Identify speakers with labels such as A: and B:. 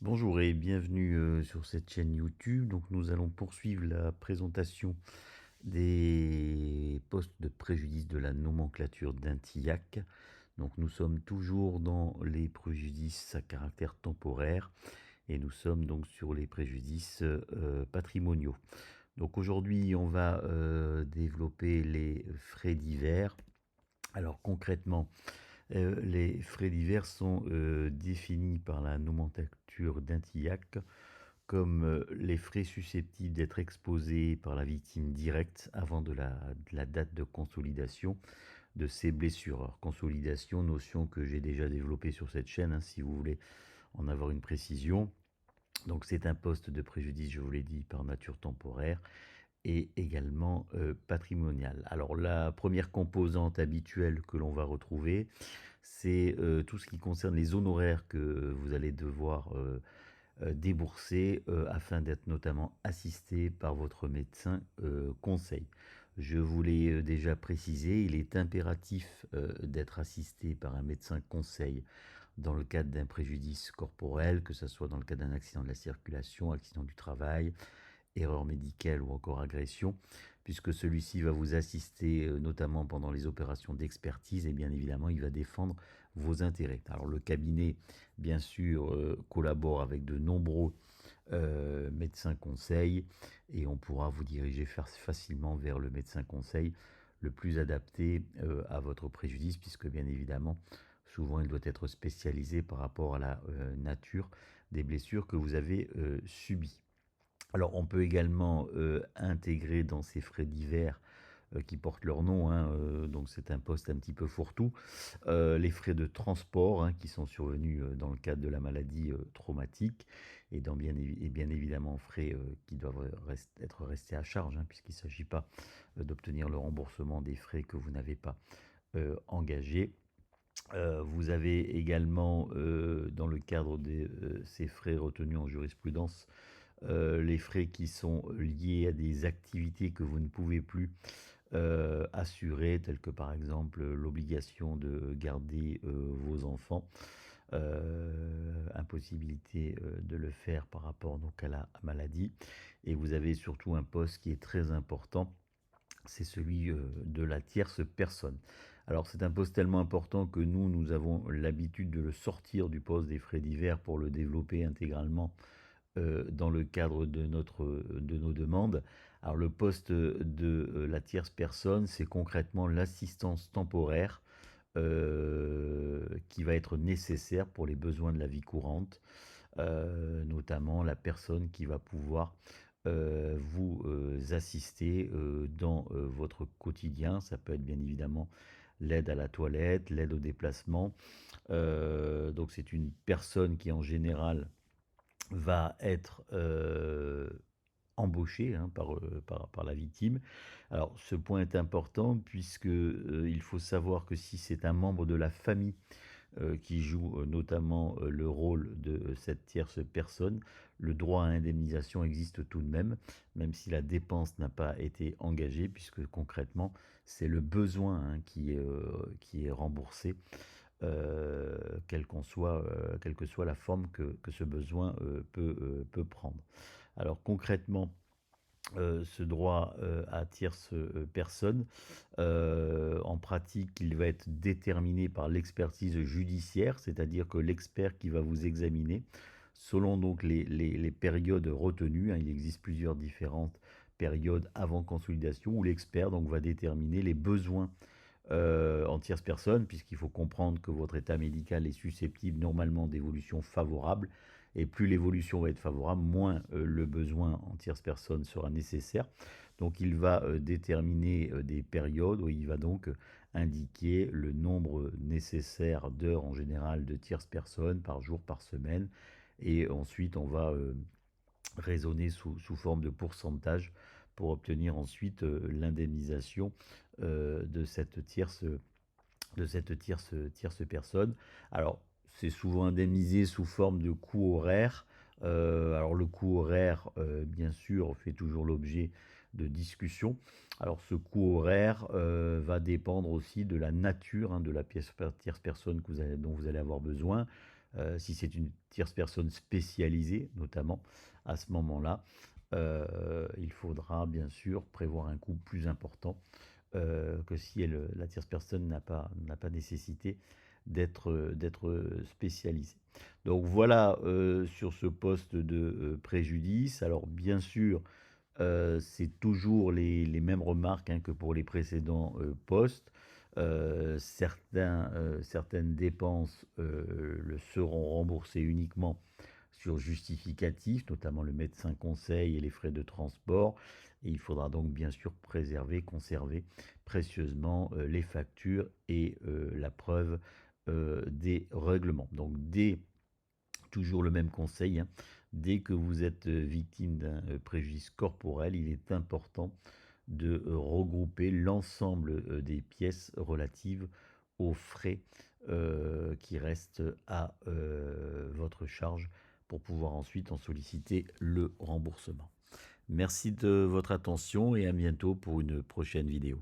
A: Bonjour et bienvenue sur cette chaîne YouTube. Donc nous allons poursuivre la présentation des postes de préjudice de la nomenclature d'Intillac. Donc nous sommes toujours dans les préjudices à caractère temporaire et nous sommes donc sur les préjudices patrimoniaux. Donc aujourd'hui on va développer les frais divers. Alors concrètement, les frais divers sont définis par la nomenclature d'Intillac comme les frais susceptibles d'être exposés par la victime directe avant de la date de consolidation de ses blessures. Alors, consolidation, notion que j'ai déjà développée sur cette chaîne, hein, si vous voulez en avoir une précision. Donc c'est un poste de préjudice, je vous l'ai dit, par nature temporaire et également patrimonial. Alors la première composante habituelle que l'on va retrouver, c'est tout ce qui concerne les honoraires que vous allez devoir débourser afin d'être notamment assisté par votre médecin conseil. Je vous l'ai déjà précisé, il est impératif d'être assisté par un médecin conseil dans le cadre d'un préjudice corporel, que ce soit dans le cadre d'un accident de la circulation, accident du travail, erreur médicale ou encore agression, puisque celui-ci va vous assister notamment pendant les opérations d'expertise et bien évidemment il va défendre vos intérêts. Alors le cabinet bien sûr collabore avec de nombreux médecins conseils et on pourra vous diriger facilement vers le médecin conseil le plus adapté à votre préjudice, puisque bien évidemment souvent il doit être spécialisé par rapport à la nature des blessures que vous avez subies. Alors, on peut également intégrer dans ces frais divers qui portent leur nom, hein, donc c'est un poste un petit peu fourre-tout, les frais de transport hein, qui sont survenus dans le cadre de la maladie traumatique et bien évidemment frais qui doivent être restés à charge hein, puisqu'il ne s'agit pas d'obtenir le remboursement des frais que vous n'avez pas engagés. Vous avez également, dans le cadre de ces frais retenus en jurisprudence, les frais qui sont liés à des activités que vous ne pouvez plus assurer, telles que par exemple l'obligation de garder vos enfants, impossibilité de le faire par rapport donc à la maladie. Et vous avez surtout un poste qui est très important, c'est celui de la tierce personne. Alors c'est un poste tellement important que nous avons l'habitude de le sortir du poste des frais divers pour le développer intégralement dans le cadre de nos demandes. Alors le poste de la tierce personne, c'est concrètement l'assistance temporaire qui va être nécessaire pour les besoins de la vie courante, notamment la personne qui va pouvoir vous assister dans votre quotidien. Ça peut être bien évidemment l'aide à la toilette, l'aide au déplacement. Donc c'est une personne qui en général va être embauché hein, par la victime. Alors ce point est important puisque il faut savoir que si c'est un membre de la famille qui joue notamment le rôle de cette tierce personne, le droit à indemnisation existe tout de même, même si la dépense n'a pas été engagée, puisque concrètement c'est le besoin hein, qui est remboursé quelle que soit la forme que ce besoin peut prendre. Alors concrètement, ce droit à tierce personne, en pratique, il va être déterminé par l'expertise judiciaire, c'est-à-dire que l'expert qui va vous examiner, selon donc les périodes retenues, hein, il existe plusieurs différentes périodes avant consolidation, où l'expert donc va déterminer les besoins en tierce personne, puisqu'il faut comprendre que votre état médical est susceptible normalement d'évolution favorable, et plus l'évolution va être favorable, moins le besoin en tierce personne sera nécessaire. Donc il va déterminer des périodes où il va donc indiquer le nombre nécessaire d'heures en général de tierce personne par jour, par semaine, et ensuite on va raisonner sous forme de pourcentage pour obtenir ensuite l'indemnisation de cette tierce personne. C'est souvent indemnisé sous forme de coût horaire. Alors, le coût horaire, bien sûr, fait toujours l'objet de discussions. Alors, ce coût horaire va dépendre aussi de la nature hein, de la tierce personne dont vous allez avoir besoin. Si c'est une tierce personne spécialisée, notamment, à ce moment-là, il faudra bien sûr prévoir un coût plus important que si la tierce personne n'a pas nécessité d'être spécialisée. Donc voilà sur ce poste de préjudice. Alors bien sûr, c'est toujours les mêmes remarques hein, que pour les précédents postes. Certaines dépenses le seront remboursées uniquement sur justificatif, notamment le médecin conseil et les frais de transport. Et il faudra donc bien sûr conserver précieusement les factures et la preuve des règlements. Donc toujours le même conseil, hein, dès que vous êtes victime d'un préjudice corporel, il est important de regrouper l'ensemble des pièces relatives aux frais qui restent à votre charge pour pouvoir ensuite en solliciter le remboursement. Merci de votre attention et à bientôt pour une prochaine vidéo.